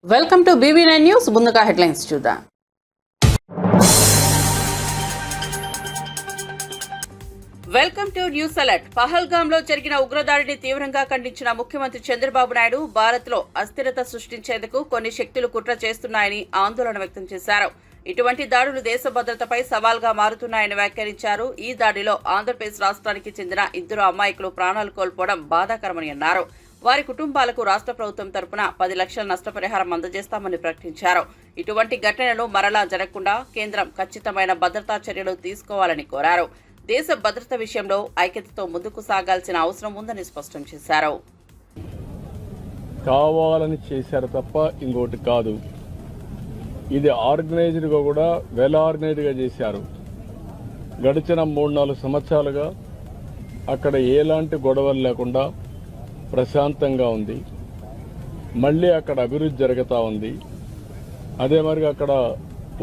Welcome to BB9 news. ముందుగా headlines చూద్దాం. Welcome to news alert. Pahalgam లో జరిగిన ఉగ్రదాడిని తీవ్రంగా ఖండించిన ముఖ్యమంత్రి చంద్రబాబు నాయుడు భారత్ లో అస్థిరత సృష్టించేందుకు కొన్ని శక్తులు కుట్ర చేస్తున్నాయని ఆందోళన వ్యక్తం చేశారు. ఇటువంటి దాడులు దేశ భద్రతపై సవాల్గా మారుతున్నాయని వ్యాఖ్యానించారు. ఈ దాడిలో ఆంధ్రప్రదేశ్ రాష్ట్రానికి చెందిన 2 అమాయకులు ప్రాణాలు కోల్పోవడం బాధాకరమని అన్నారు. వారి కుటుంబాలకు రాష్ట్ర ప్రభుత్వం తరపున 10 లక్షల నష్టపరిహారం అందజేస్తామని ప్రకటించారు. ఇటువంటి ఘటనలు మరలా జరగకుండా కేంద్రం ఖచ్చితమైన భద్రతా చర్యలు తీసుకోవాలని కోరారు. దేశ భద్రత విషయంలో ఐక్యతతో ముందుకు సాగాల్సిన అవసరం ఉందని స్పష్టం చేశారు. కావాలని చేశారు తప్ప ఇంకోటి కాదు. ఇది ఆర్గనైజ్డ్గా కూడా వెల్ ఆర్గనైజ్డ్గా చేశారు. గడిచిన 3-4 సంవత్సరాలుగా అక్కడ ఎలాంటి గొడవలు లేకుండా ప్రశాంతంగా ఉంది. మళ్ళీ అక్కడ అభివృద్ధి జరుగుతూ ఉంది. అదే మరి అక్కడ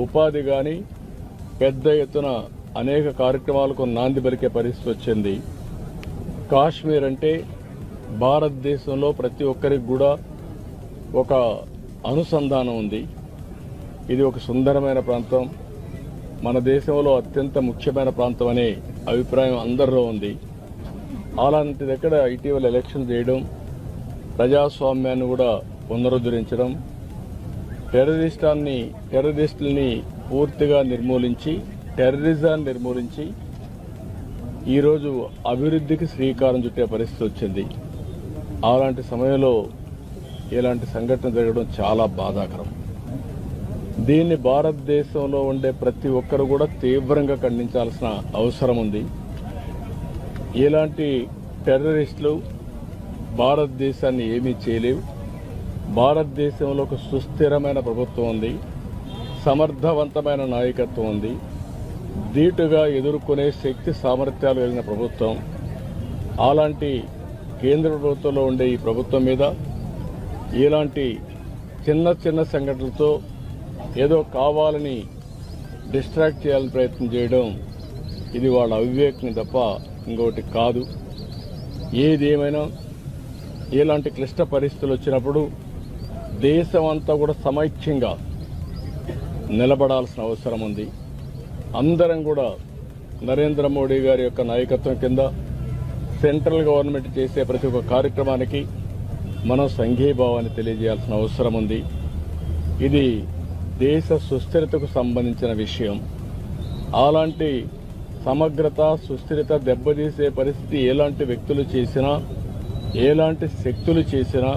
ఉపాధి కానీ పెద్ద ఎత్తున అనేక కార్యక్రమాలకు నాంది పలికే పరిస్థితి వచ్చింది. కాశ్మీర్ అంటే భారతదేశంలో ప్రతి ఒక్కరికి కూడా ఒక అనుసంధానం ఉంది. ఇది ఒక సుందరమైన ప్రాంతం, మన దేశంలో అత్యంత ముఖ్యమైన ప్రాంతం అనే అభిప్రాయం అందరిలో ఉంది. అలాంటి దగ్గర ఇటీవల ఎలక్షన్ చేయడం, ప్రజాస్వామ్యాన్ని కూడా పునరుద్ధరించడం, టెర్రరిస్టుల్ని పూర్తిగా నిర్మూలించి టెర్రరిజాన్ని నిర్మూలించి ఈరోజు అభివృద్ధికి శ్రీకారం చుట్టే పరిస్థితి వచ్చింది. అలాంటి సమయంలో ఇలాంటి సంఘటన జరగడం చాలా బాధాకరం. దీన్ని భారతదేశంలో ఉండే ప్రతి ఒక్కరు కూడా తీవ్రంగా ఖండించాల్సిన అవసరం ఉంది. ఇలాంటి టెర్రరిస్టులు భారతదేశాన్ని ఏమీ చేయలేవు. భారతదేశంలో ఒక సుస్థిరమైన ప్రభుత్వం ఉంది, సమర్థవంతమైన నాయకత్వం ఉంది, ధీటుగా ఎదుర్కొనే శక్తి సామర్థ్యాలు కలిగిన ప్రభుత్వం. అలాంటి కేంద్ర ప్రభుత్వంలో ఉండే ఈ ప్రభుత్వం మీద ఇలాంటి చిన్న చిన్న సంఘటనలతో ఏదో కావాలని డిస్ట్రాక్ట్ చేయాలని ప్రయత్నం చేయడం ఇది వాళ్ళ అవివేకం తప్ప ఇంకోటి కాదు. ఏదేమైనా ఇలాంటి క్లిష్ట పరిస్థితులు వచ్చినప్పుడు దేశం అంతా కూడా సమైక్యంగా నిలబడాల్సిన అవసరం ఉంది. అందరం కూడా నరేంద్ర మోడీ గారి యొక్క నాయకత్వం కింద సెంట్రల్ గవర్నమెంట్ చేసే ప్రతి ఒక్క కార్యక్రమానికి మనం సంఘీభావాన్ని తెలియజేయాల్సిన అవసరం ఉంది. ఇది దేశ సుస్థిరతకు సంబంధించిన విషయం. అలాంటి సమగ్రత సుస్థిరత దెబ్బతీసే పరిస్థితి ఎలాంటి వ్యక్తులు చేసినా, ఎలాంటి శక్తులు చేసినా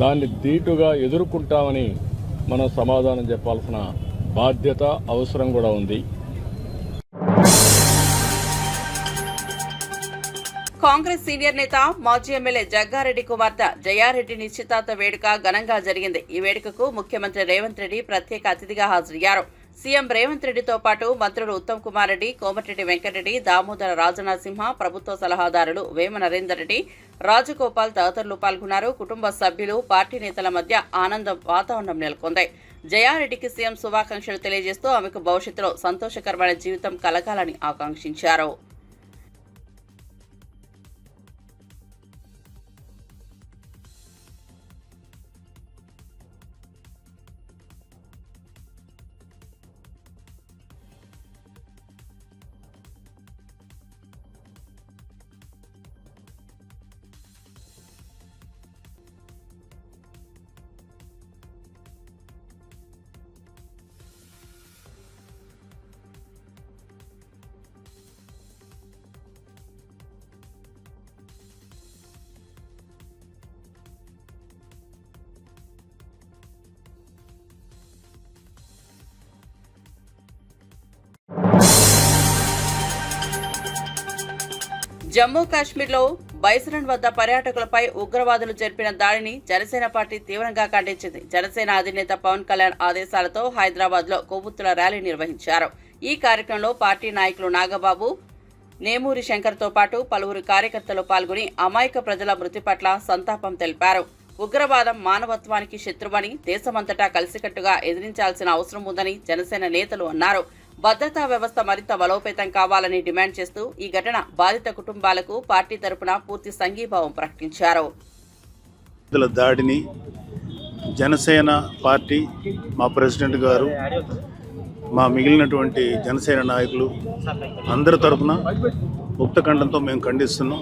దాన్ని ధీటుగా ఎదుర్కొంటామని మనం సమాధానం చెప్పాల్సిన బాధ్యత అవసరం కూడా ఉంది. కాంగ్రెస్ సీనియర్ నేత మాజీ ఎమ్మెల్యే జగ్గారెడ్డి కుమార్తె జయారెడ్డి నిశ్చితార్థ వేడుక ఘనంగా జరిగింది. ఈ వేడుకకు ముఖ్యమంత్రి రేవంత్ రెడ్డి ప్రత్యేక అతిథిగా హాజరయ్యారు. సీఎం రేవంత్ రెడ్డితో పాటు మంత్రులు ఉత్తమ్ కుమార్ రెడ్డి, కోమటిరెడ్డి వెంకటరెడ్డి, దామోదర రాజనరసింహ, ప్రభుత్వ సలహాదారులు వేమ నరేందర్ రెడ్డి, రాజగోపాల్ తదితరులు పాల్గొన్నారు. కుటుంబ సభ్యులు, పార్టీ నేతల మధ్య ఆనందం వాతావరణం నెలకొంది. జయారెడ్డికి సీఎం శుభాకాంక్షలు తెలియజేస్తూ ఆమెకు భవిష్యత్తులో సంతోషకరమైన జీవితం కలగాలని ఆకాంక్షించారు. జమ్మూ కాశ్మీర్లో బైసరన్ వద్ద పర్యాటకులపై ఉగ్రవాదులు జరిపిన దాడిని జనసేన పార్టీ తీవ్రంగా ఖండించింది. జనసేన అధినేత పవన్ కళ్యాణ్ ఆదేశాలతో హైదరాబాద్లో కొవ్వొత్తుల ర్యాలీ నిర్వహించారు. ఈ కార్యక్రమంలో పార్టీ నాయకులు నాగబాబు, నేమూరి శంకర్తో పాటు పలువురు కార్యకర్తలు పాల్గొని అమాయక ప్రజల మృతి పట్ల సంతాపం తెలిపారు. ఉగ్రవాదం మానవత్వానికి శత్రువని, దేశమంతటా కలిసికట్టుగా ఎదిరించాల్సిన అవసరం ఉందని జనసేన నేతలు అన్నారు. భద్రతా వ్యవస్థ మరింత బలోపేతం కావాలని డిమాండ్ చేస్తూ ఈ ఘటన బాధిత కుటుంబాలకు పార్టీ తరపున పూర్తి సంఘీభావం ప్రకటించారు. దాడిని జనసేన పార్టీ, మా ప్రెసిడెంట్ గారు, మా మిగిలినటువంటి జనసేన నాయకులు అందరి తరఫున ముక్తకంఠంతో మేము ఖండిస్తున్నాం.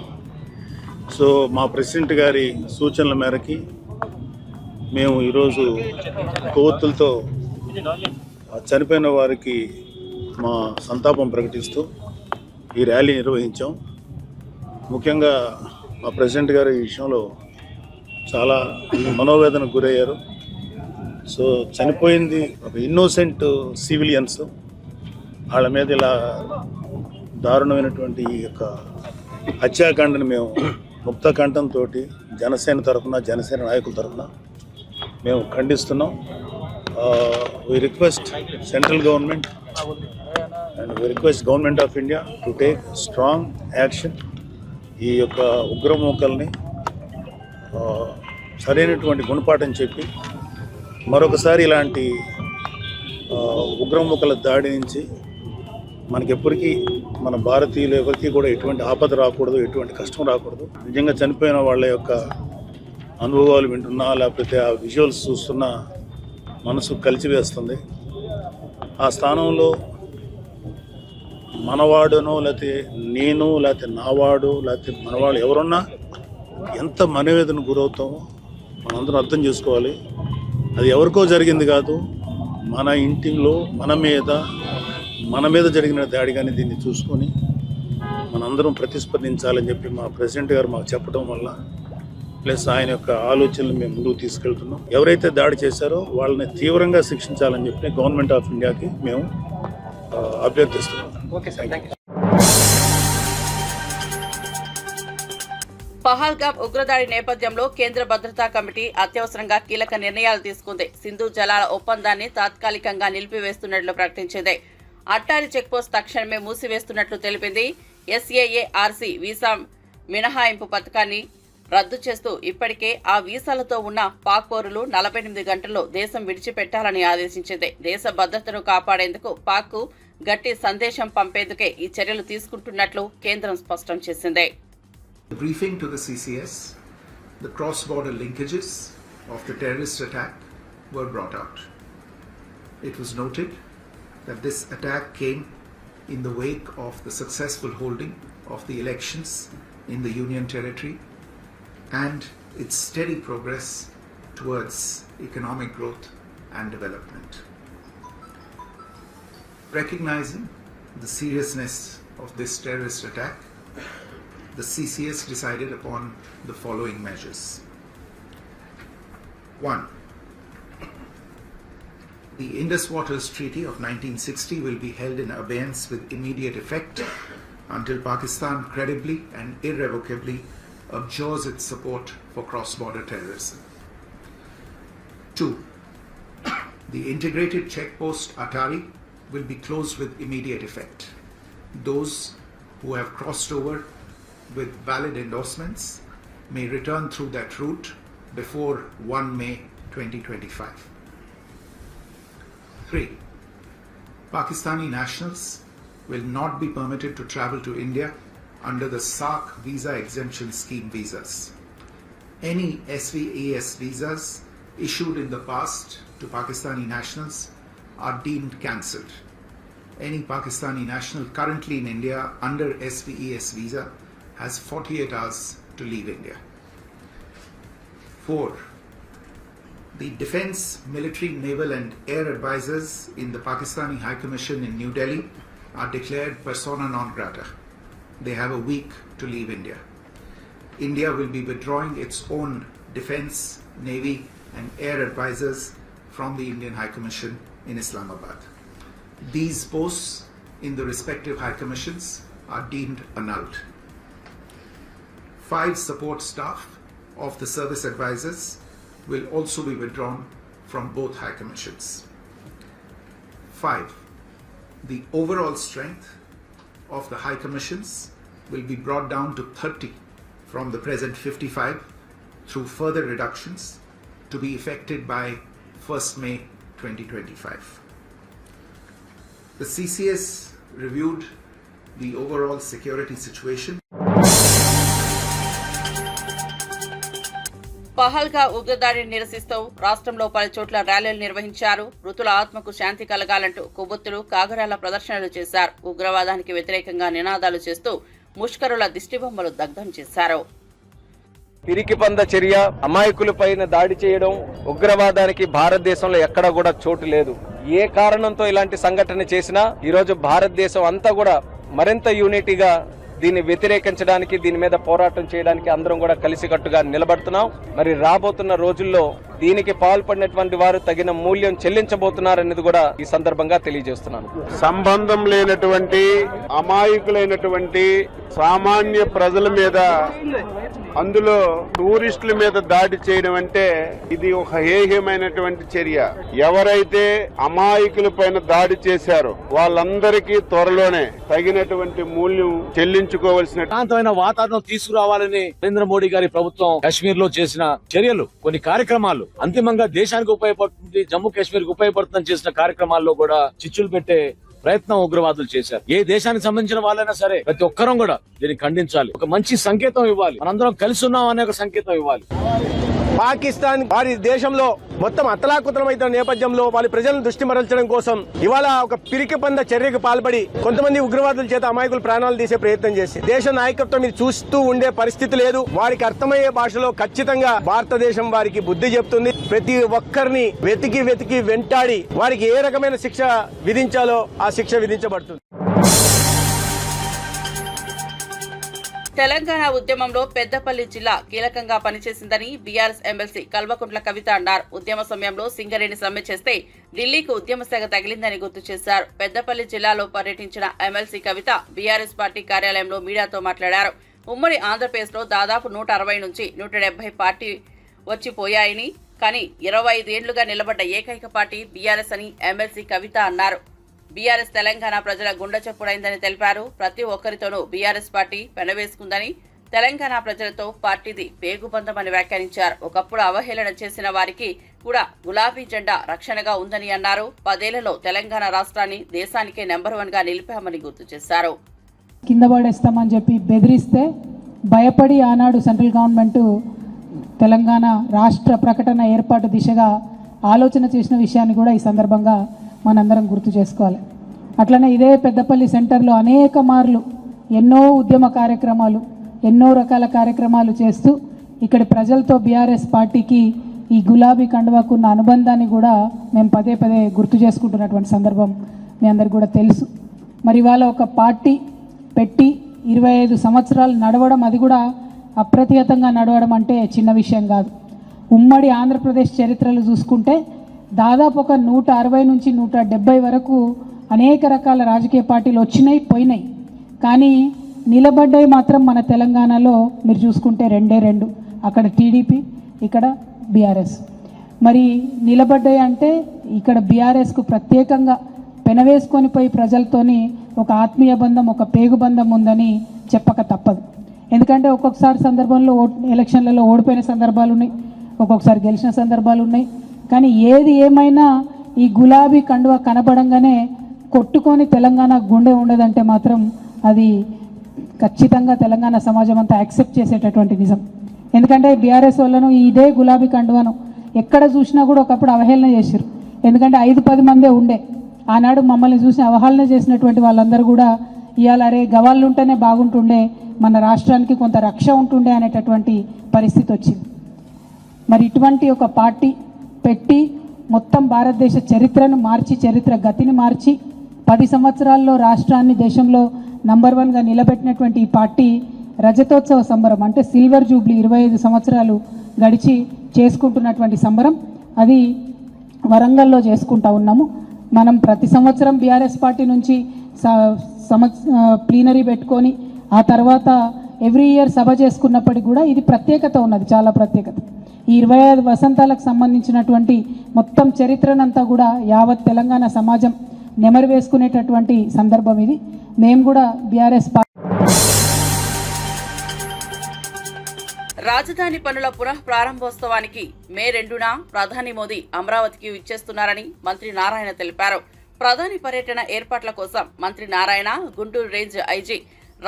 సో మా ప్రెసిడెంట్ గారి సూచనల మేరకి మేము ఈరోజు కొవ్వొత్తులతో చనిపోయిన వారికి మా సంతాపం ప్రకటిస్తూ ఈ ర్యాలీ నిర్వహించాం. ముఖ్యంగా మా ప్రెసిడెంట్ గారు ఈ విషయంలో చాలా మనోవేదనకు గురయ్యారు. సో చనిపోయింది ఒక ఇన్నోసెంట్ సివిలియన్స్, వాళ్ళ మీద ఇలా దారుణమైనటువంటి ఈ యొక్క హత్యాకాండని మేము ముక్తకంఠంతో జనసేన తరఫున, జనసేన నాయకుల తరఫున మేము ఖండిస్తున్నాం. we request central government and we request government of India to take strong action. ఈ యొక్క ఉగ్రమూకల్ని సరైనటువంటి గుణపాఠం చెప్పి మరొకసారి ఇలాంటి ఉగ్రమూకల దాడి నుంచి మనకెప్పటికీ, మన భారతీయులు ఎవరికి కూడా ఎటువంటి ఆపద రాకూడదు, ఎటువంటి కష్టం రాకూడదు. నిజంగా చనిపోయిన వాళ్ళ యొక్క అనుభవాలు వింటున్నా, లేకపోతే ఆ విజువల్స్ చూస్తున్నా మనసు కలిచివేస్తుంది. ఆ స్థానంలో మనవాడునో, లేకపోతే నేను, లేకపోతే నావాడు, లేకపోతే మనవాడు ఎవరున్నా ఎంత మనవేదన గురవుతామో మనందరం అర్థం చేసుకోవాలి. అది ఎవరికో జరిగింది కాదు, మన ఇంటిలో మన మీద జరిగిన దాడి. కానీ దీన్ని చూసుకొని మనందరం ప్రతిస్పందించాలని చెప్పి మా ప్రెసిడెంట్ గారు మాకు చెప్పడం వల్ల, ప్లస్ ఆయన యొక్క ఆలోచనలు మేము ముందుకు తీసుకెళ్తున్నాం. ఎవరైతే దాడి చేశారో వాళ్ళని తీవ్రంగా శిక్షించాలని చెప్పి గవర్నమెంట్ ఆఫ్ ఇండియాకి మేము అభ్యర్థిస్తున్నాం. పహల్గామ్ ఉగ్రదాడి నేపథ్యంలో కేంద్ర భద్రతా కమిటీ అత్యవసరంగా కీలక నిర్ణయాలు తీసుకుంది. సింధు జలాల ఒప్పందాన్ని తాత్కాలికంగా నిలిపివేస్తున్నట్లు ప్రకటించింది. అట్టారి చెక్పోస్ట్ తక్షణమే మూసివేస్తున్నట్లు తెలిపింది. SAARC వీసా మినహాయింపు పథకాన్ని రద్దు చేస్తూ ఇప్పటికే ఆ వీసాలతో ఉన్న పాక్ పౌరులు 48 గంటల్లో దేశం విడిచిపెట్టాలని ఆదేశించింది. దేశ భద్రతను కాపాడేందుకు పాక్కు గట్టి సందేశం పంపేందుకే ఈ చర్యలు తీసుకుంటున్నట్లు కేంద్రం స్పష్టం చేసింది. Briefing to the CCS, the cross-border linkages of the terrorist attack were brought out. It was noted that this attack came in the wake of the successful holding of the elections in the Union Territory and its steady progress towards economic growth and development. Recognizing the seriousness of this terrorist attack, the CCS decided upon the following measures. 1. The Indus Waters Treaty of 1960 will be held in abeyance with immediate effect until Pakistan credibly and irrevocably abjures its support for cross-border terrorism. 2. The integrated checkpost Atari will be closed with immediate effect. Those who have crossed over with valid endorsements may return through that route before 1 May 2025. 3. Pakistani nationals will not be permitted to travel to India under the SARC visa exemption scheme visas. Any SVES visas issued in the past to Pakistani nationals are deemed cancelled. Any Pakistani national currently in India under SVES visa has 48 hours to leave India. 4. The defense, military, naval and air advisors in the Pakistani High Commission in New Delhi are declared persona non grata. They have a week to leave India. India will be withdrawing its own defense, navy and air advisors from the Indian High Commission in Islamabad. These posts in the respective High Commissions are deemed annulled. 5 support staff of the service advisors will also be withdrawn from both High Commissions. 5. The overall strength of the High Commissions will be brought down to 30 from the present 55 through further reductions to be effected by 1st May 2025. The CCS reviewed the overall security situation. పహల్గా ఉగ్రదాడిని నిరసిస్తూ రాష్ట్రంలో పలు చోట్ల ర్యాలీలు నిర్వహించారు. మృతుల ఆత్మకు శాంతి కలగాలంటూ కొవ్వొత్తులు, కాగడాల ప్రదర్శనలు చేశారు. ఉగ్రవాదానికి వ్యతిరేకంగా నినాదాలు చేస్తూ ముష్కరుల దిష్టిబొమ్మలు దగ్ధం చేశారు. పిరికిపంద చర్య, అమాయకులపైన దాడి చేయడం, ఉగ్రవాదానికి భారతదేశంలో ఎక్కడా కూడా చోటు లేదు. ఏ కారణంతో ఇలాంటి సంఘటన చేసినా ఈరోజు భారతదేశం అంతా కూడా మరింత యూనిటీగా దీన్ని వ్యతిరేకించడానికి, దీని మీద పోరాటం చేయడానికి అందరం కూడా కలిసికట్టుగా నిలబడుతున్నాం. మరి రాబోతున్న రోజుల్లో దీనికి పాల్పడినటువంటి వారు తగిన మూల్యం చెల్లించబోతున్నారనేది కూడా ఈ సందర్భంగా తెలియజేస్తున్నాను. సంబంధం లేనటువంటి అమాయకులైనటువంటి సామాన్య ప్రజల మీద, అందులో టూరిస్టుల మీద దాడి చేయడం అంటే ఇది ఒక హేయమైనటువంటి చర్య. ఎవరైతే అమాయకుల పైన దాడి చేశారో వాళ్ళందరికీ త్వరలోనే తగినటువంటి మూల్యం చెల్లించుకోవాల్సిన శాంతమైన వాతావరణం తీసుకురావాలని నరేంద్ర మోడీ గారి ప్రభుత్వం కాశ్మీర్ లో చేసిన చర్యలు, కొన్ని కార్యక్రమాలు అంతిమంగా దేశానికి ఉపయోగపడుతుంది, జమ్మూ కాశ్మీర్ కు ఉపయోగపడుతుందని చేసిన కార్యక్రమాల్లో కూడా చిచ్చులు పెట్టే ప్రయత్నం ఉగ్రవాదులు చేశారు. ఏ దేశానికి సంబంధించిన వాళ్ళైనా సరే ప్రతి ఒక్కరం కూడా దీన్ని ఖండించాలి. ఒక మంచి సంకేతం ఇవ్వాలి, మనందరం కలిసి ఉన్నాం అనే ఒక సంకేతం ఇవ్వాలి. పాకిస్తాన్ వారి దేశంలో మొత్తం అతలాకుతలమైతున్న నేపథ్యంలో వాళ్ళ ప్రజలను దృష్టి మరల్చడం కోసం ఇవాళ ఒక పిరికిపంద చర్యకు పాల్పడి కొంతమంది ఉగ్రవాదుల చేత అమాయకులు ప్రాణాలు తీసే ప్రయత్నం చేసి దేశ నాయకత్వం ఇది చూస్తూ ఉండే పరిస్థితి లేదు. వారికి అర్థమయ్యే భాషలో ఖచ్చితంగా భారతదేశం వారికి బుద్ధి చెప్తుంది. ప్రతి ఒక్కరిని వెతికి వెంటాడి వారికి ఏ రకమైన శిక్ష విధించాలో ఆ శిక్ష విధించబడుతుంది. తెలంగాణ ఉద్యమంలో పెద్దపల్లి జిల్లా కీలకంగా పనిచేసిందని బీఆర్ఎస్ ఎమ్మెల్సీ కల్వకుంట్ల కవిత అన్నారు. ఉద్యమ సమయంలో సింగరేణి సమ్మె చేస్తే ఢిల్లీకి ఉద్యమ శాఖ తగిలిందని గుర్తు చేశారు. పెద్దపల్లి జిల్లాలో పర్యటించిన ఎమ్మెల్సీ కవిత బీఆర్ఎస్ పార్టీ కార్యాలయంలో మీడియాతో మాట్లాడారు. ఉమ్మడి ఆంధ్రప్రదేశ్ లో దాదాపు 160 నుంచి 170 పార్టీ వచ్చిపోయాయని, కానీ 25 ఏళ్లుగా నిలబడ్డ ఏకైక పార్టీ బీఆర్ఎస్ అని ఎమ్మెల్సీ కవిత అన్నారు. బీఆర్ఎస్ తెలంగాణ ప్రజల గుండె చప్పుడైందని తెలిపారు. ప్రతి ఒక్కరితోనూ బీఆర్ఎస్ పార్టీ పెనవేసుకుందని, తెలంగాణ ప్రజలతో పార్టీది పేగుబంధమని వ్యాఖ్యానించారు. ఒకప్పుడు అవహేళన చేసిన వారికి కూడా గులాబీ జెండా రక్షణగా ఉందని అన్నారు. 10 ఏళ్లలో తెలంగాణ రాష్ట్రాన్ని దేశానికే నెంబర్ 1 గా నిలిపామని గుర్తు చేశారు. కింద పడేస్తామని చెప్పి బెదిరిస్తే భయపడి ఆనాడు సెంట్రల్ గవర్నమెంట్ తెలంగాణ రాష్ట్ర ప్రకటన ఏర్పాటు దిశగా ఆలోచన చేసిన విషయాన్ని కూడా ఈ సందర్భంగా మనందరం గుర్తు చేసుకోవాలి. అట్లనే ఇదే పెద్దపల్లి సెంటర్లో అనేక మార్లు ఎన్నో ఉద్యమ కార్యక్రమాలు, ఎన్నో రకాల కార్యక్రమాలు చేస్తూ ఇక్కడ ప్రజలతో బీఆర్ఎస్ పార్టీకి ఈ గులాబీ కండువాకున్న అనుబంధాన్ని కూడా మేము పదే గుర్తు చేసుకుంటున్నటువంటి సందర్భం మీ అందరికి కూడా తెలుసు. మరి ఇవాళ ఒక పార్టీ పెట్టి 25 సంవత్సరాలు నడవడం, అది కూడా అప్రతిహతంగా నడవడం అంటే చిన్న విషయం కాదు. ఉమ్మడి ఆంధ్రప్రదేశ్ చరిత్రలు చూసుకుంటే దాదాపు ఒక 160 నుంచి 170 వరకు అనేక రకాల రాజకీయ పార్టీలు వచ్చినాయి, పోయినాయి. కానీ నిలబడ్డాయి మాత్రం మన తెలంగాణలో మీరు చూసుకుంటే 2 అక్కడ టీడీపీ, ఇక్కడ బీఆర్ఎస్. మరి నిలబడ్డాయి అంటే ఇక్కడ బీఆర్ఎస్కు ప్రత్యేకంగా పెనవేసుకొని పోయి ప్రజలతోని ఒక ఆత్మీయ బంధం, ఒక పేగుబంధం ఉందని చెప్పక తప్పదు. ఎందుకంటే ఒక్కొక్కసారి సందర్భంలో ఎలక్షన్లలో ఓడిపోయిన సందర్భాలు ఉన్నాయి, ఒక్కొక్కసారి గెలిచిన సందర్భాలు ఉన్నాయి. కానీ ఏది ఏమైనా ఈ గులాబీ కండువ కనబడంగానే కొట్టుకొని తెలంగాణ గుండె ఉండదంటే మాత్రం అది ఖచ్చితంగా తెలంగాణ సమాజం అంతా యాక్సెప్ట్ చేసేటటువంటి నిజం. ఎందుకంటే బీఆర్ఎస్ వాళ్ళను ఇదే గులాబీ కండువను ఎక్కడ చూసినా కూడా ఒకప్పుడు అవహేళన చేశారు. ఎందుకంటే 5-10 మందే ఉండే. ఆనాడు మమ్మల్ని చూసి అవహేళన చేసినటువంటి వాళ్ళందరూ కూడా ఇవాళ అరే గవాళ్ళు ఉంటేనే బాగుంటుండే, మన రాష్ట్రానికి కొంత రక్ష ఉంటుండే అనేటటువంటి పరిస్థితి వచ్చింది. మరి ఇటువంటి ఒక పార్టీ పెట్టి మొత్తం భారతదేశ చరిత్రను మార్చి, చరిత్ర గతిని మార్చి 10 సంవత్సరాల్లో రాష్ట్రాన్ని దేశంలో నంబర్ 1గా నిలబెట్టినటువంటి ఈ పార్టీ రజతోత్సవ సంబరం అంటే సిల్వర్ జూబ్లీ 25 సంవత్సరాలు గడిచి చేసుకుంటున్నటువంటి సంబరం అది వరంగల్లో చేసుకుంటా ఉన్నాము. మనం ప్రతి సంవత్సరం బీఆర్ఎస్ పార్టీ నుంచి ప్లీనరీ పెట్టుకొని ఆ తర్వాత ఎవ్రీ ఇయర్ సభ చేసుకున్నప్పటికీ కూడా ఇది ప్రత్యేకత ఉన్నది, చాలా ప్రత్యేకత. ఈ 25 వసంతాలకు సంబంధించినటువంటి మొత్తం చరిత్రనంతా కూడా యావత్ తెలంగాణ సమాజం నెమరు వేసుకునేటటువంటి సందర్భం ఇది. మేము కూడా బీఆర్ఎస్ రాజధాని పనుల పునః ప్రారంభోత్సవానికి మే 2న ప్రధాని మోదీ అమరావతికి విచ్చేస్తున్నారని మంత్రి నారాయణ తెలిపారు. ప్రధాని పర్యటన ఏర్పాట్ల కోసం మంత్రి నారాయణ గుంటూరు రేంజ్ ఐజీ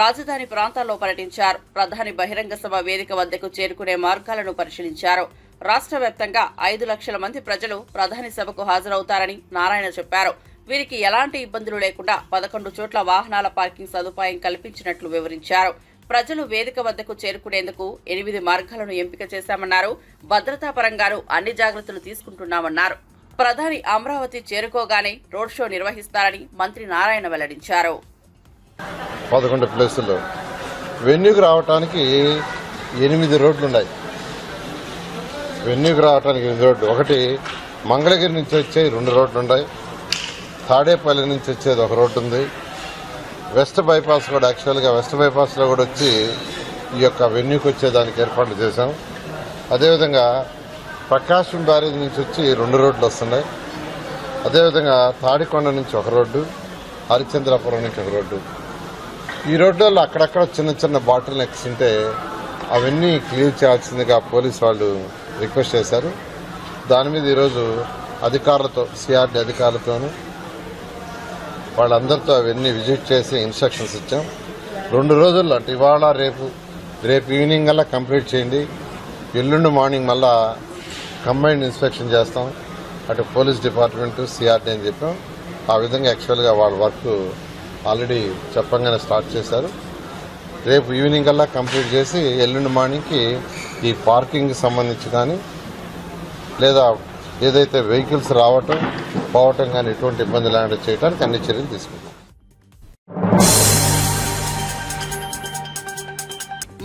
రాజధాని ప్రాంతాల్లో పర్యటించారు. ప్రధాని బహిరంగ సభ వేదిక వద్దకు చేరుకునే మార్గాలను పరిశీలించారు. రాష్ట్ర వ్యాప్తంగా 5 లక్షల మంది ప్రజలు ప్రధాని సభకు హాజరవుతారని నారాయణ చెప్పారు. వీరికి ఎలాంటి ఇబ్బందులు లేకుండా 11 చోట్ల వాహనాల పార్కింగ్ సదుపాయం కల్పించినట్లు వివరించారు. ప్రజలు వేదిక వద్దకు చేరుకునేందుకు 8 మార్గాలను ఎంపిక చేశామన్నారు. భద్రతా పరంగానూ అన్ని జాగ్రత్తలు తీసుకుంటున్నామన్నారు. ప్రధాని అమరావతి చేరుకోగానే రోడ్ షో నిర్వహిస్తారని మంత్రి నారాయణ వెల్లడించారు. 11 ప్లేసుల్లో వెన్యూకి రావడానికి 8 రోడ్లు ఉన్నాయి. వెన్యూకి రావడానికి 8 రోడ్లు. ఒకటి మంగళగిరి నుంచి వచ్చే 2 రోడ్లు ఉన్నాయి. తాడేపల్లి నుంచి వచ్చేది 1 రోడ్డు ఉంది. వెస్ట్ బైపాస్ కూడా యాక్చువల్గా వెస్ట్ బైపాస్లో కూడా వచ్చి ఈ యొక్క వెన్యూకి వచ్చేదానికి ఏర్పాట్లు చేశాం. అదేవిధంగా ప్రకాశం బ్యారేజ్ నుంచి వచ్చి 2 రోడ్లు వస్తున్నాయి. అదేవిధంగా తాడికొండ నుంచి 1 రోడ్డు, హరిచంద్రాపురం నుంచి 1 రోడ్డు. ఈ రోడ్లలో అక్కడక్కడ చిన్న చిన్న బాటిల్ నెక్స్ ఉంటే అవన్నీ క్లియర్ చేయాల్సిందిగా పోలీసు వాళ్ళు రిక్వెస్ట్ చేశారు. దాని మీద ఈరోజు అధికారులతో సిఆర్డీ అధికారులతోనూ వాళ్ళందరితో అవన్నీ విజిట్ చేసి ఇన్స్ట్రక్షన్స్ ఇచ్చాం. 2 రోజుల్లో అంటే ఇవాళ రేపు ఈవినింగ్ అలా కంప్లీట్ చేయండి. ఎల్లుండి మార్నింగ్ మళ్ళా కంబైన్డ్ ఇన్స్పెక్షన్ చేస్తాం. అటు పోలీస్ డిపార్ట్మెంటు సిఆర్డీ అని చెప్పాం. ఆ విధంగా యాక్చువల్గా వాళ్ళ వర్క్ ఆల్రెడీ చెప్పంగానే స్టార్ట్ చేశారు. రేపు ఈవినింగ్ అలా కంప్లీట్ చేసి ఎల్లుండి మార్నింగ్కి ఈ పార్కింగ్కి సంబంధించి కానీ లేదా ఏదైతే వెహికల్స్ రావటం పోవటం కానీ ఎటువంటి ఇబ్బంది లేకుండా చేయడానికి అన్ని చర్యలు తీసుకుంటాం.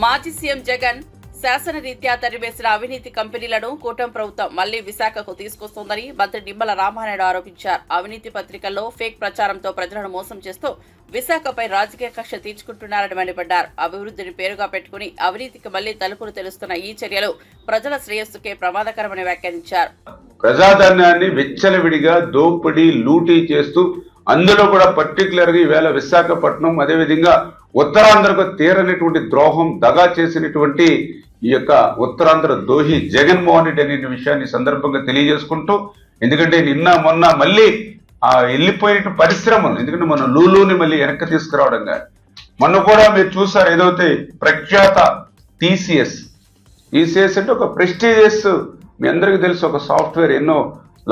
మాజీ సీఎం జగన్ శాసనరీత్యా తరివేసిన అవినీతి కంపెనీలను కూటమి ప్రభుత్వం మళ్లీ విశాఖకు తీసుకొస్తోందని మంత్రి నిమ్మల రామానాయుడు ఆరోపించారు. అవినీతి పత్రికల్లో ఫేక్ ప్రచారంతో ప్రజలను మోసం చేస్తూ విశాఖపై రాజకీయ కక్ష తీర్చుకుంటున్నారని మండిపడ్డారు. అభివృద్ధిని పేరుగా పెట్టుకుని అవినీతికి మళ్లీ తలుపులు తెలుస్తున్న ఈ చర్యలు ప్రజల శ్రేయస్సుకే ప్రమాదకరమని వ్యాఖ్యానించారు. ప్రజాధనాన్ని విచ్చలవిడిగా దోపిడీ లూటీ చేస్తూ అందులో కూడా పర్టికులర్ గా ఈవేళ విశాఖపట్నం అదేవిధంగా ఉత్తరాంధ్రకు తీరనటువంటి ద్రోహం దగా చేసినటువంటి ఈ యొక్క ఉత్తరాంధ్ర దోహి జగన్మోహన్ రెడ్డి అనే విషయాన్ని సందర్భంగా తెలియజేసుకుంటూ, ఎందుకంటే నిన్న మొన్న మళ్ళీ ఆ వెళ్ళిపోయిన పరిశ్రమలు, ఎందుకంటే మన లూలుని మళ్ళీ వెనక్కి తీసుకురావడం కానీ మొన్న కూడా మీరు చూసారు ఏదైతే ప్రఖ్యాత టీసీఎస్ అంటే ఒక ప్రెస్టీజియస్, మీ అందరికీ తెలుసు, ఒక సాఫ్ట్వేర్ ఎన్నో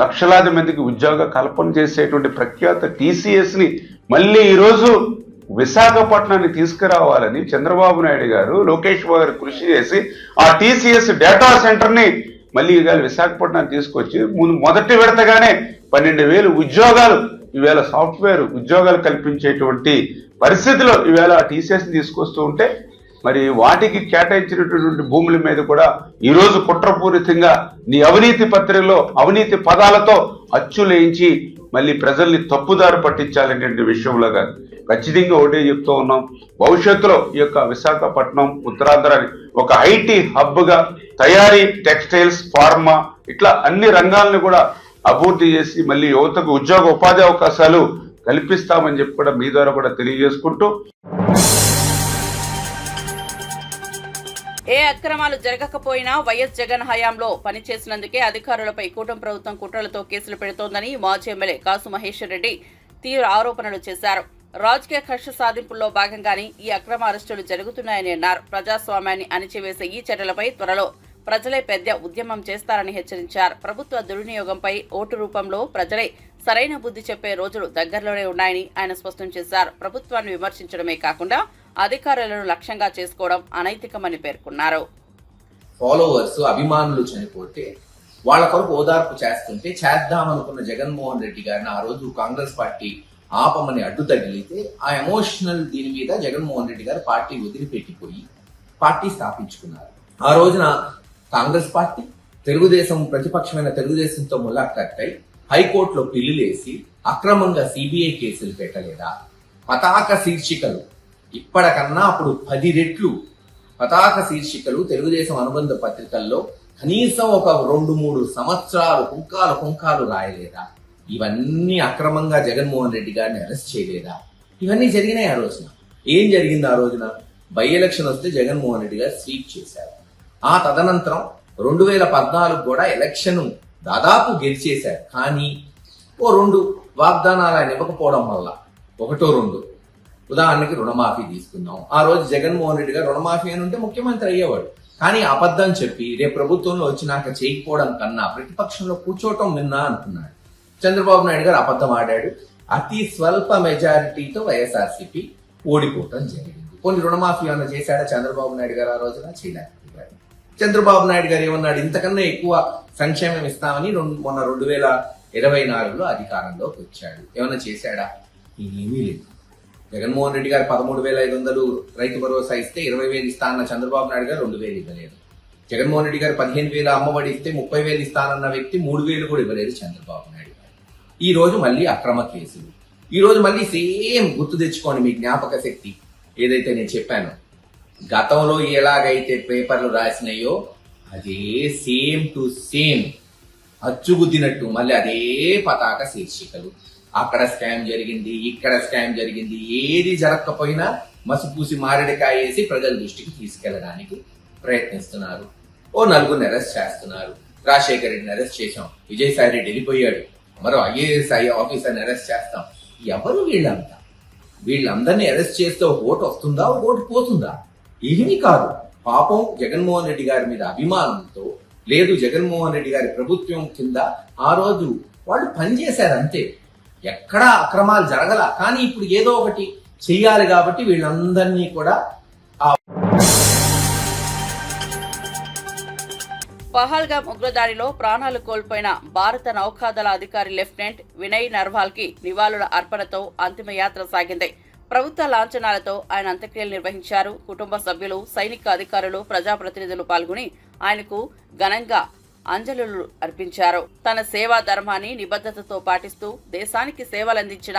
లక్షలాది మందికి ఉద్యోగ కల్పన చేసేటువంటి ప్రఖ్యాత టీసీఎస్ ని మళ్ళీ ఈరోజు విశాఖపట్నాన్ని తీసుకురావాలని చంద్రబాబు నాయుడు గారు, లోకేష్ బాబు గారు కృషి చేసి ఆ టీసీఎస్ డేటా సెంటర్ ని మళ్ళీ ఇవాళ విశాఖపట్నాన్ని తీసుకొచ్చి మొదటి విడతగానే 12,000 ఉద్యోగాలు ఈవేళ సాఫ్ట్వేర్ ఉద్యోగాలు కల్పించేటువంటి పరిస్థితిలో ఈవేళ ఆ టీసీఎస్ తీసుకొస్తూ ఉంటే మరి వాటికి కేటాయించినటువంటి భూముల మీద కూడా ఈరోజు కుట్రపూరితంగా నీ అవినీతి పత్రికలో అవినీతి పదాలతో అచ్చులేయించి మళ్ళీ ప్రజల్ని తప్పుదారి పట్టించాలనే విషయంలో కానీ ఖచ్చితంగా ఒకటే చెప్తూ ఉన్నాం. భవిష్యత్తులో ఈ యొక్క విశాఖపట్నం ఉత్తరాంధ్రాన్ని ఒక ఐటీ హబ్ గా తయారీ, టెక్స్టైల్స్, ఫార్మా ఇట్లా అన్ని రంగాలను కూడా అభివృద్ధి చేసి మళ్ళీ యువతకు ఉద్యోగ ఉపాధి అవకాశాలు కల్పిస్తామని చెప్పి కూడా మీ ద్వారా కూడా తెలియజేసుకుంటూ, ఏ అక్రమాలు జరగకపోయినా వైఎస్ జగన్ హయాంలో పనిచేసినందుకే అధికారులపై కూటమి ప్రభుత్వం కుట్రలతో కేసులు పెడుతోందని మాజీ ఎమ్మెల్యే కాసు మహేశ్వర్ రెడ్డి తీవ్ర ఆరోపణలు చేశారు. రాజకీయ కక్ష సాధింపుల్లో భాగంగానే ఈ అక్రమ అరెస్టులు జరుగుతున్నాయని అన్నారు. ప్రజాస్వామ్యాన్ని అణిచివేసే ఈ చర్యలపై త్వరలో ప్రజలే పెద్ద ఉద్యమం చేస్తారని హెచ్చరించారు. ప్రభుత్వ దుర్వినియోగంపై ఓటు రూపంలో ప్రజలే సరైన బుద్ధి చెప్పే రోజులు దగ్గరలోనే ఉన్నాయని ఆయన స్పష్టం చేశారు. ప్రభుత్వాన్ని విమర్శించడమే కాకుండా అధికారులను లక్ష్యంగా చేసుకోవడం అనైతికమని పేర్కొన్నారు. ఫాలోవర్స్, అభిమానులు చనిపోతే వాళ్ళ కొరకు ఓదార్పు చేద్దామనుకున్న జగన్మోహన్ రెడ్డి గారిని ఆ రోజు కాంగ్రెస్ పార్టీ ఆపమని అడ్డు తగిలితే ఆ ఎమోషనల్ దీని మీద జగన్మోహన్ రెడ్డి గారు పార్టీ వదిలిపెట్టిపోయి పార్టీ స్థాపించుకున్నారు. ఆ రోజున కాంగ్రెస్ పార్టీ తెలుగుదేశం ప్రతిపక్షమైన తెలుగుదేశంతో ములాఖాతై హైకోర్టులో పిల్లులేసి అక్రమంగా సిబిఐ కేసులు పెట్టలేదా? పతాక శీర్షికలు ఇప్పటికన్నా అప్పుడు 10 రెట్లు పతాక శీర్షికలు తెలుగుదేశం అనుబంధ పత్రికల్లో కనీసం ఒక 2-3 సంవత్సరాలు కుంకాలు రాయలేదా? ఇవన్నీ అక్రమంగా జగన్మోహన్ రెడ్డి గారిని అరెస్ట్ చేయలేదా? ఇవన్నీ జరిగినాయి. ఆ రోజున ఏం జరిగింది? ఆ రోజున బై ఎలక్షన్ వస్తే జగన్మోహన్ రెడ్డి గారు స్వీప్ చేశారు. ఆ తదనంతరం 2014 కూడా ఎలక్షన్ దాదాపు గెలిచేశారు. కానీ 2 వాగ్దానాలు ఆయన ఇవ్వకపోవడం వల్ల 1-2 ఉదాహరణకి రుణమాఫీ తీసుకుందాం. ఆ రోజు జగన్మోహన్ రెడ్డి గారు రుణమాఫీ అని ఉంటే ముఖ్యమంత్రి అయ్యేవాడు. కానీ అబద్ధం చెప్పి రేపు ప్రభుత్వంలో వచ్చినాక చేయకపోవడం కన్నా ప్రతిపక్షంలో కూర్చోవటం విన్నా అనుకున్నాడు. చంద్రబాబు నాయుడు గారు అబద్ధం ఆడాడు. అతి స్వల్ప మెజారిటీతో వైఎస్ఆర్సీపీ ఓడిపోవటం జరిగింది. కొన్ని రుణమాఫీ ఏమన్నా చేశాడా చంద్రబాబు నాయుడు గారు? ఆ రోజున చేయలేకపోయాడు. చంద్రబాబు నాయుడు గారు ఏమన్నాడు? ఇంతకన్నా ఎక్కువ సంక్షేమం ఇస్తామని మొన్న 2024లో అధికారంలోకి వచ్చాడు. ఏమన్నా చేశాడా? ఏమీ లేదు. జగన్మోహన్ రెడ్డి గారు 13,500 రైతు భరోసా ఇస్తే 20,000 ఇస్తా అన్న చంద్రబాబు నాయుడు గారు 2,000 ఇవ్వలేదు. జగన్మోహన్ రెడ్డి గారు 15,000 అమ్మఒడి ఇస్తే 30,000 ఇస్తానన్న వ్యక్తి 3,000 కూడా ఇవ్వలేదు చంద్రబాబు నాయుడు గారు. ఈ రోజు మళ్ళీ అక్రమ కేసులు. ఈ రోజు మళ్ళీ సేమ్ గుర్తు తెచ్చుకోండి మీ జ్ఞాపక శక్తి. ఏదైతే నేను చెప్పానో గతంలో ఎలాగైతే పేపర్లు రాసినాయో అదే సేమ్ టు సేమ్ అచ్చుగుద్దినట్టు మళ్ళీ అదే పతాక శీర్షికలు. అక్కడ స్కామ్ జరిగింది, ఇక్కడ స్కామ్ జరిగింది. ఏది జరగకపోయినా మసిపూసి మారేడుకాయ వేసి ప్రజల దృష్టికి తీసుకెళ్లడానికి ప్రయత్నిస్తున్నారు. ఓ 4 అరెస్ట్ చేస్తున్నారు. రాజశేఖర రెడ్డిని అరెస్ట్ చేశాం, విజయసాయి రెడ్డి వెళ్ళిపోయాడు, మరో ఐఏఎస్ ఆఫీసర్ని అరెస్ట్ చేస్తాం. ఎవరు వీళ్ళంతా? వీళ్ళందరినీ అరెస్ట్ చేస్తే ఒక ఓటు వస్తుందా, ఒక ఓటు పోతుందా? ఏమీ కాదు. పాపం జగన్మోహన్ రెడ్డి గారి మీద అభిమానంతో, లేదు జగన్మోహన్ రెడ్డి గారి ప్రభుత్వం కింద ఆ రోజు వాళ్ళు పనిచేశారు అంతే. ఎక్కడా అక్రమాలు జరగల. కానీ ఇప్పుడు ఏదో ఒకటి చెయ్యాలి కాబట్టి వీళ్ళందరినీ కూడా పహల్గామ్ ఉగ్రదాడిలో ప్రాణాలు కోల్పోయిన భారత నౌకాదళ అధికారి లెఫ్టినెంట్ వినయ్ నర్వాల్ కి నివాళుల అర్పణతో అంతిమయాత్ర సాగింది. ప్రభుత్వ లాంఛనాలతో ఆయన అంత్యక్రియలు నిర్వహించారు. కుటుంబ సభ్యులు, సైనిక అధికారులు, ప్రజాప్రతినిధులు పాల్గొని ఆయనకు ఘనంగా అంజలులు అర్పించారు. తన సేవా ధర్మాన్ని నిబద్ధతతో పాటిస్తూ దేశానికి సేవలందించిన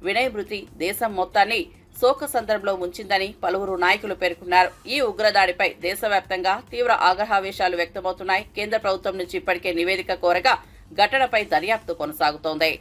వినయ్ మృతి దేశం మొత్తాన్ని శోక సందర్భంలో ముంచిందని పలువురు నాయకులు పేర్కొన్నారు. ఈ ఉగ్రదాడిపై దేశవ్యాప్తంగా తీవ్ర ఆగ్రహావేశాలు వ్యక్తమవుతున్నాయి. కేంద్ర ప్రభుత్వం నుంచి ఇప్పటికే నివేదిక కోరగా ఘటనపై దర్యాప్తు కొనసాగుతోంది.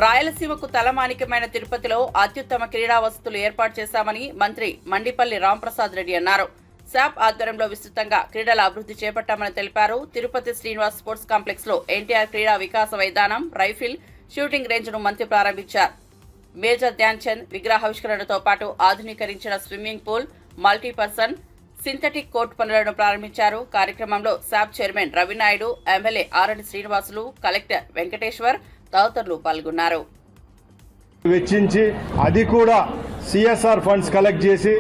రాయలసీమకు తలమానికమైన తిరుపతిలో అత్యుత్తమ క్రీడా వసతులు ఏర్పాటు చేశామని మంత్రి మండిపల్లి రాంప్రసాద్ రెడ్డి అన్నారు. శాప్ ఆధ్వర్యంలో విస్తృతంగా క్రీడల అభివృద్ధి చేపట్టామని తెలిపారు. తిరుపతి శ్రీనివాస్ స్పోర్ట్స్ కాంప్లెక్స్ లో ఎన్టీఆర్ క్రీడా వికాస మైదానం, రైఫిల్, షూటింగ్ రేంజ్ ను మంత్రి ప్రారంభించారు. మేజర్ ధ్యాన్ చంద్ విగ్రహావిష్కరణతో పాటు ఆధునీకరించిన స్విమ్మింగ్ పూల్, మల్టీపర్సన్ సింథటిక్ కోర్టు పనులను ప్రారంభించారు. కార్యక్రమంలో శాప్ చైర్మన్ రవినాయుడు, ఎమ్మెల్యే ఆరణి శ్రీనివాసులు, కలెక్టర్ వెంకటేశ్వర్ తదితరులు పాల్గొన్నారు. వెచ్చించి అది కూడా సిఎస్ఆర్ ఫండ్స్ కలెక్ట్ చేసి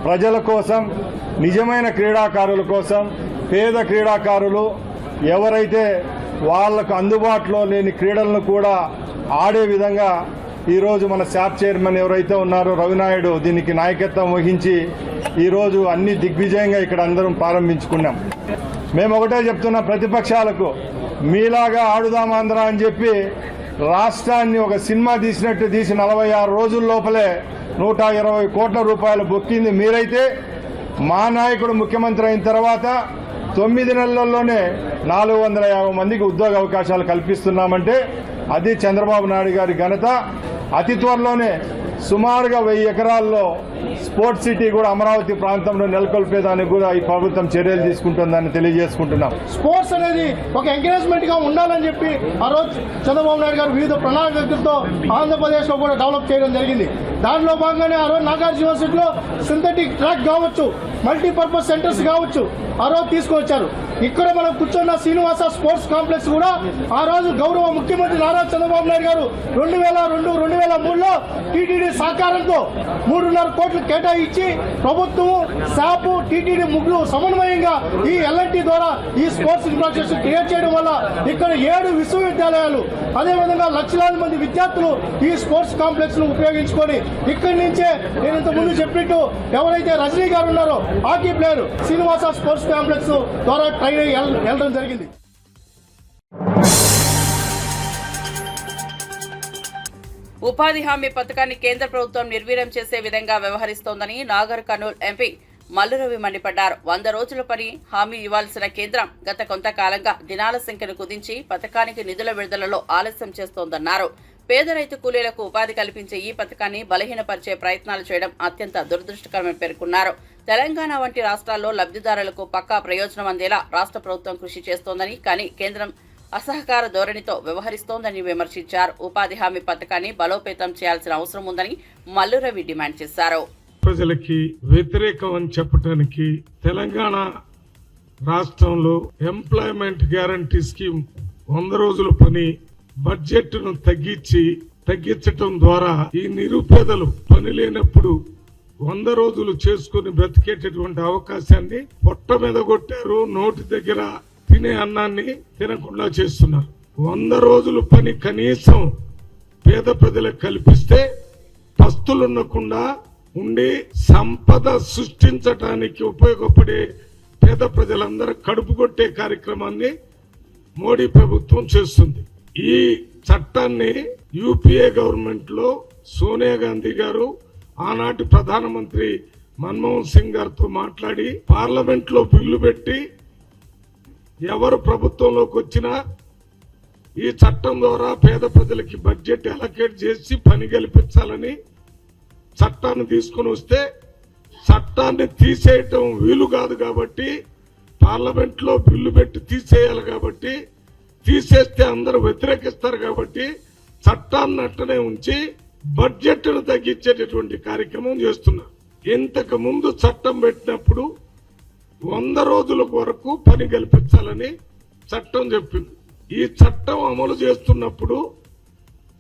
ప్రజల కోసం, నిజమైన క్రీడాకారుల కోసం, పేద క్రీడాకారులు ఎవరైతే వాళ్లకు అందుబాటులో లేని క్రీడలను కూడా ఆడే విధంగా ఈరోజు మన శాప్ చైర్మన్ ఎవరైతే ఉన్నారో రవినాయుడు దీనికి నాయకత్వం వహించి ఈరోజు అన్ని దిగ్విజయంగా ఇక్కడ అందరం ప్రారంభించుకున్నాం. మేము ఒకటే చెప్తున్నాం ప్రతిపక్షాలకు, మీలాగా ఆడుదాం ఆంధ్ర అని చెప్పి రాష్ట్రాన్ని ఒక సినిమా తీసినట్టు తీసి 46 రోజుల లోపలే 120 కోట్ల రూపాయలు బొక్కింది మీరైతే. మా నాయకుడు ముఖ్యమంత్రి అయిన తర్వాత 9 నెలల్లోనే 450 మందికి ఉద్యోగ అవకాశాలు కల్పిస్తున్నామంటే అది చంద్రబాబు నాయుడు గారి ఘనత. అతి త్వరలోనే సుమారుగా 1000 ఎకరాల్లో స్పోర్ట్స్ సిటీ కూడా అమరావతి ప్రాంతంలో నెలకొల్పేదానికి కూడా ఈ ప్రభుత్వం చర్యలు తీసుకుంటుందని తెలియజేసుకుంటున్నాం. స్పోర్ట్స్ అనేది ఒక ఎంకరేజ్మెంట్ గా ఉండాలని చెప్పి ఆ రోజు చంద్రబాబు నాయుడు గారు వివిధ ప్రణాళికలతో ఆంధ్రప్రదేశ్ లో కూడా డెవలప్ చేయడం జరిగింది. దానిలో భాగంగానే ఆ రోజు నాగార్జున యూనివర్సిటీలో సింథటిక్ ట్రాక్ కావచ్చు, మల్టీపర్పస్ సెంటర్స్ కావచ్చు ఆ రోజు తీసుకొచ్చారు. ఇక్కడ మనం కూర్చున్న శ్రీనివాస స్పోర్ట్స్ కాంప్లెక్స్ కూడా ఆ రోజు గౌరవ ముఖ్యమంత్రి నారా చంద్రబాబు నాయుడు గారు 2002-2003లో టీటీడీ సహకారంతో 3.5 కోట్లు కేటాయించి ప్రభుత్వము, శాప్, టీటీడీ ముగ్గురు సమన్వయంగా ఈ ఎల్ఎన్టీ ద్వారా ఈ స్పోర్ట్స్ ఇన్ఫ్రాస్ట్రక్చర్ క్రియేట్ చేయడం వల్ల ఇక్కడ 7 విశ్వవిద్యాలయాలు, అదేవిధంగా లక్షలాది మంది విద్యార్థులు ఈ స్పోర్ట్స్ కాంప్లెక్స్ ను ఉపయోగించుకొని ఇక్కడి నుంచే నేను ఇంతకు ముందు చెప్పినట్టు ఎవరైతే రజనీ గారు ఉన్నారో hockey player Srinivasa sports complex ద్వారా ట్రైన్ అయ్యి వెళ్ళడం జరిగింది. ఉపాధి హామీ పథకాన్ని కేంద్ర ప్రభుత్వం నిర్వీర్యం చేసే విధంగా వ్యవహరిస్తోందని నాగర్ కర్నూల్ ఎంపీ మల్లురవి మండిపడ్డారు. 100 రోజుల పని హామీ ఇవ్వాల్సిన కేంద్రం గత కొంతకాలంగా దినాల సంఖ్యను కుదించి పథకానికి నిధుల విడుదలలో ఆలస్యం చేస్తోందన్నారు. పేద రైతు కూలీలకు ఉపాధి కల్పించే ఈ పథకాన్ని బలహీనపరిచే ప్రయత్నాలు చేయడం అత్యంత దురదృష్టకరమని పేర్కొన్నారు. తెలంగాణ వంటి రాష్ట్రాల్లో లబ్ధిదారులకు పక్కా ప్రయోజనం అందేలా రాష్ట్ర ప్రభుత్వం కృషి చేస్తోందని, కానీ కేంద్రం అసహకార ధోరణితో వ్యవహరిస్తోందని విమర్శించారు. ఉపాధి హామీ పథకాన్ని బలోపేతం చేయాల్సిన అవసరం ఉందని మల్లురవి డిమాండ్ చేశారు. ప్రజలకి వ్యతిరేకం అని చెప్పడానికి తెలంగాణ రాష్ట్రంలో ఎంప్లాయ్మెంట్ గ్యారంటీ స్కీమ్ 100 రోజుల పని బడ్జెట్ ను తగ్గించటం ద్వారా ఈ నిరుపేదలు పని లేనప్పుడు 100 రోజులు చేసుకుని బ్రతికేటటువంటి అవకాశాన్ని పొట్ట మీద కొట్టారు. నోటి దగ్గర తినే అన్నాన్ని తినకుండా చేస్తున్నారు. 100 రోజులు పని కనీసం పేద ప్రజలకు కల్పిస్తే పస్తులుండకుండా ఉండి సంపద సృష్టించడానికి ఉపయోగపడే పేద ప్రజలందరూ కడుపు కొట్టే కార్యక్రమాన్ని మోడీ ప్రభుత్వం చేస్తుంది. ఈ చట్టాన్ని యూపీఏ గవర్నమెంట్ లో సోనియా గాంధీ గారు ఆనాటి ప్రధానమంత్రి మన్మోహన్ సింగ్ గారితో మాట్లాడి పార్లమెంట్ లో బిల్లు పెట్టి ఎవరు ప్రభుత్వంలోకి వచ్చినా ఈ చట్టం ద్వారా పేద ప్రజలకి బడ్జెట్ అలొకేట్ చేసి పని కల్పించాలని చట్టాన్ని తీసుకుని వస్తే చట్టాన్ని తీసేయటం వీలు కాదు కాబట్టి పార్లమెంట్ లో బిల్లు పెట్టి తీసేయాలి కాబట్టి తీసేస్తే అందరూ వ్యతిరేకిస్తారు కాబట్టి చట్టాన్ని అట్టనే ఉంచి బడ్జెట్ ను తగ్గించేటటువంటి కార్యక్రమం చేస్తున్నారు. ఇంతకు ముందు చట్టం పెట్టినప్పుడు 100 రోజుల వరకు పని కల్పించాలని చట్టం చెప్పింది. ఈ చట్టం అమలు చేస్తున్నప్పుడు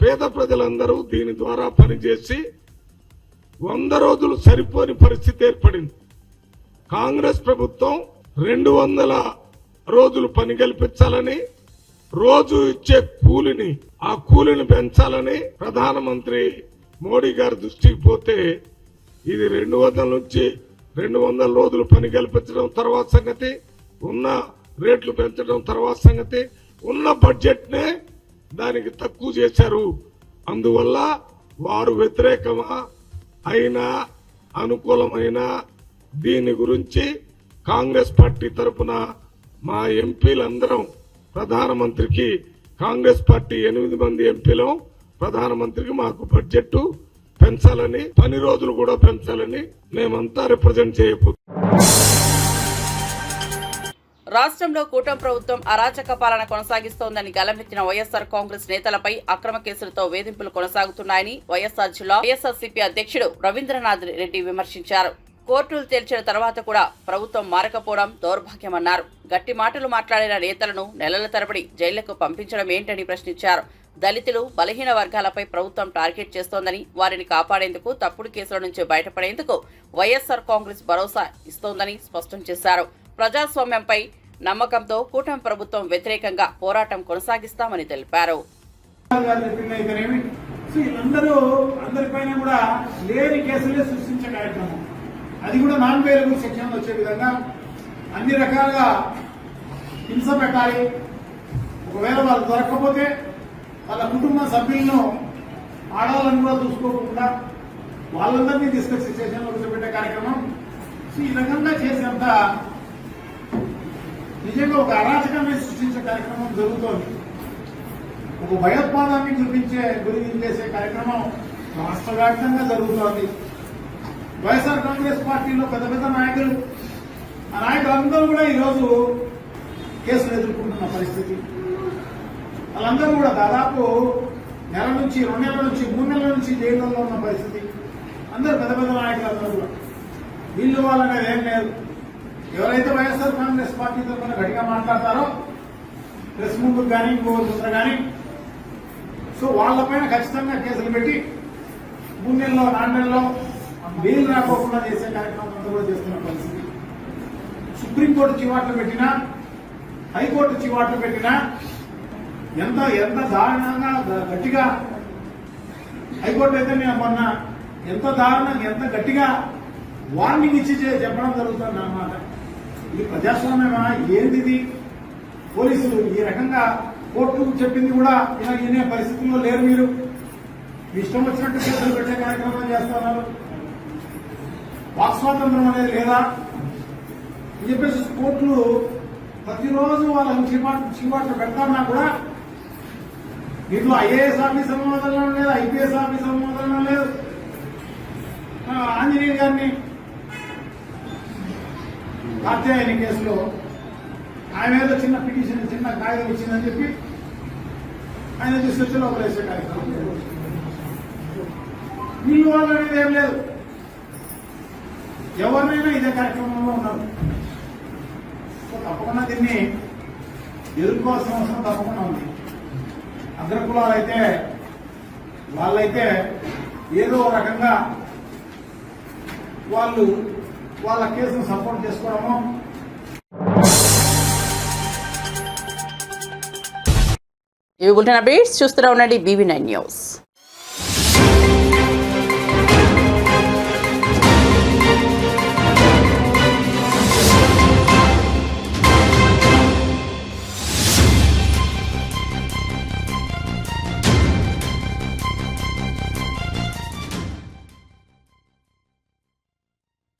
పేద ప్రజలందరూ దీని ద్వారా పనిచేసి 100 రోజులు సరిపోని పరిస్థితి ఏర్పడింది. కాంగ్రెస్ ప్రభుత్వం 200 రోజులు పని కల్పించాలని, రోజు ఇచ్చే కూలిని ఆ కూలిని పెంచాలని ప్రధానమంత్రి మోడీ గారి దృష్టికి పోతే ఇది 200 నుంచి 200 రోజులు పని కల్పించడం తర్వాత సంగతి, ఉన్న రేట్లు పెంచడం తర్వాత సంగతి, ఉన్న బడ్జెట్ నే దానికి తక్కువ చేశారు. అందువల్ల వారు వ్యతిరేకమా అయినా అనుకూలమైన దీని గురించి కాంగ్రెస్ పార్టీ తరఫున మా ఎంపీలందరం ప్రధానమంత్రికి, కాంగ్రెస్ పార్టీ 8 మంది ఎంపీలు ప్రధానమంత్రికి మాకు బడ్జెట్ పెంచాలని, పని రోజులు కూడా పెంచాలని మేమంతా రిప్రజెంట్ చేయబోతున్నాం. రాష్ట్రంలో కూటమి ప్రభుత్వం అరాచక పాలన కొనసాగిస్తోందని గలమెత్తిన వైఎస్సార్ కాంగ్రెస్ నేతలపై అక్రమ కేసులతో వేధింపులు కొనసాగుతున్నాయని వైఎస్సార్ జిల్లా వైఎస్సార్సీపీ అధ్యక్షుడు రవీంద్రనాథ్ రెడ్డి విమర్శించారు. కోర్టులు తెరిచిన తర్వాత కూడా ప్రభుత్వం మారకపోవడం దౌర్భాగ్యమన్నారు. గట్టి మాటలు మాట్లాడిన నేతలను నెలల తరబడి జైళ్లకు పంపించడం ఏంటని ప్రశ్నించారు. దళితులు, బలహీన వర్గాలపై ప్రభుత్వం టార్గెట్ చేస్తోందని, వారిని కాపాడేందుకు, తప్పుడు కేసుల నుంచి బయటపడేందుకు వైఎస్ఆర్ కాంగ్రెస్ భరోసా ఇస్తోందని స్పష్టం చేశారు. ప్రజాస్వామ్యంపై నమ్మకంతో కూటమి ప్రభుత్వం వ్యతిరేకంగా పోరాటం కొనసాగిస్తామని తెలిపారు. అందరిపైన కూడా లేని కేసులే సృష్టించే కార్యక్రమం, అది కూడా నాన్ వేరియబుల్ సెక్షన్ వచ్చే విధంగా అన్ని రకాలుగా హింస పెట్టాలి. ఒకవేళ వాళ్ళు దొరకకపోతే వాళ్ళ కుటుంబ సభ్యులను, ఆడవాళ్ళని కూడా చూసుకోకుండా వాళ్ళందరినీ తీసుకొచ్చి స్టేషన్లో కూర్చోబెట్టే కార్యక్రమం ఈ రకంగా చేసేంత నిజంగా ఒక అరాచకాన్ని సృష్టించే కార్యక్రమం జరుగుతోంది. ఒక భయోత్పాదాన్ని గురించి చేసే కార్యక్రమం రాష్ట్ర వ్యాప్తంగా జరుగుతోంది. వైఎస్ఆర్ కాంగ్రెస్ పార్టీలో పెద్ద పెద్ద నాయకులు, ఆ నాయకులందరూ కూడా ఈరోజు కేసులు ఎదుర్కొంటున్న పరిస్థితి. వాళ్ళందరూ కూడా దాదాపు నెల నుంచి, 2 నెలల నుంచి, 3 నెలల నుంచి జైల్లో ఉన్న పరిస్థితి. అందరూ పెద్ద పెద్ద నాయకులందరూ కూడా వీళ్ళు వాళ్ళనేది ఏం లేదు. ఎవరైతే వైఎస్ఆర్ కాంగ్రెస్ పార్టీ తరఫున గట్టిగా మాట్లాడతారో ప్రెస్ ముందుకు కానీ ఇంకొకరు కానీ, సో వాళ్ళపైన ఖచ్చితంగా కేసులు పెట్టి 3 నెలల్లో, 4 నెలల్లో బెయిల్ రాకోకుండా చేసే కార్యక్రమం అంతా కూడా చేస్తున్న పరిస్థితి. సుప్రీంకోర్టు చివాట్లు పెట్టినా, హైకోర్టు చివాట్లు పెట్టినా ఎంత దారుణంగా గట్టిగా, హైకోర్టు అయితే నేను మొన్న ఎంత దారుణంగా, ఎంత గట్టిగా వార్నింగ్ ఇచ్చి చెప్పడం జరుగుతుంది అన్నమాట. ఇది ప్రజాస్వామ్యమా ఏంది? పోలీసులు ఈ రకంగా కోర్టు చెప్పింది కూడా ఇలా వినే పరిస్థితుల్లో లేరు. మీరు ఇష్టం వచ్చినట్టు కేసులు పెట్టే కార్యక్రమం చేస్తున్నారు. వాక్ స్వాతంత్రం అనేది లేదా అని చెప్పేసి కోర్టులు ప్రతిరోజు వాళ్ళని చీవాట్లు పెడతామన్నా కూడా దీంట్లో ఐఏఎస్ ఆఫీసర్ మొదలడం లేదు, ఐపీఎస్ ఆఫీసర్ మొదలడం లేదు. ఆంజనేయ గారిని కాత్యాయని కేసులో ఆయన ఏదో చిన్న పిటిషన్, చిన్న కాగితం ఇచ్చిందని చెప్పి ఆయన తీసుకొచ్చి లోపలేసే కార్యక్రమం. వీళ్ళు వాళ్ళు అనేది ఏం లేదు. ఎవరినైనా ఇదే కార్యక్రమంలో ఉన్నారు. తప్పకుండా దీన్ని ఎదుర్కోవాల్సిన అవసరం తప్పకుండా ఉంది. అగ్రకులాలైతే వాళ్ళైతే ఏదో రకంగా వాళ్ళ కేసును సపోర్ట్ చేసుకోవడము. ఇవి బులెటిన్ అప్డేట్స్ చూస్తూనే ఉండండి BV9 న్యూస్.